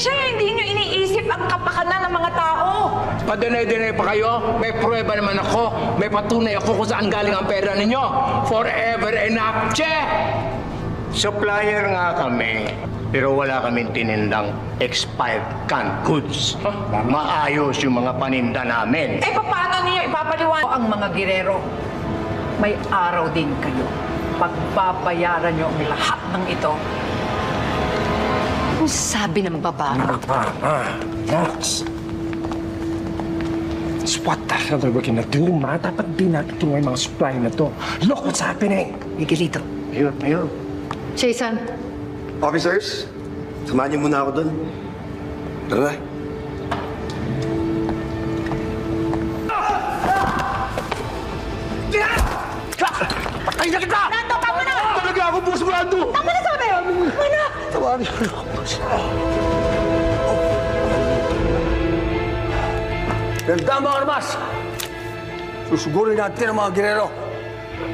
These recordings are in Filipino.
Pasensya, hindi nyo iniisip ang kapakanan ng mga tao. Padenay-denay pa kayo? May pruweba naman ako. May patunay ako kung saan galing ang pera ninyo. Forever enough, che! Supplier nga kami, pero wala kaming tinindang expired canned goods. Maayos yung mga paninda namin. Eh, paano niyo ipapaliwanag ang mga girero? May araw din kayo. Pagbabayaran niyo ang lahat ng ito. Ang sabi ng babae. Max. So what the hell are we gonna do, ma? Dapat di natin tuloy mga supply na to. Look what's happening. Miguelito. Ayun. Jason. Officers, samahan niyo muna ako doon. Tara na. Patay na kita! Nando, tama na! Talaga ako, Boss Brando! Tama na sabi! Mana! Tawagin mo ako, boss. Ganda mga armas! Susugurin natin ang mga girero.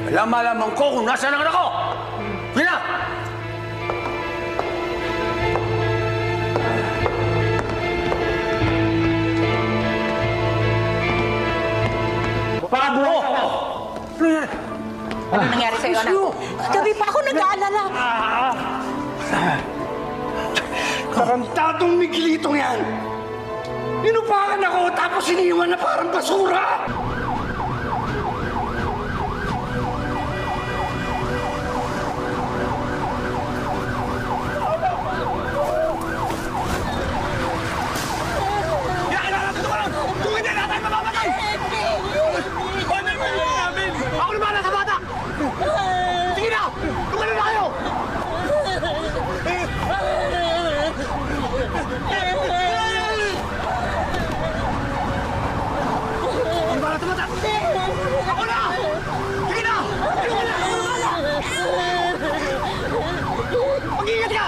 Kailangan malaman ko kung nasaan ang anak ko! Sige na! Pablo! Ano nangyari sa'yo, anak? Gabi pa ako nag-aalala. Tarantadong Miguelitong yan! Inupakan ako tapos iniwan na parang basura! Ako naman na sa bata! Sige na! Tumalo na kayo! Ano ba na sa bata? Ako na! Sige na! Mag-ingat ka!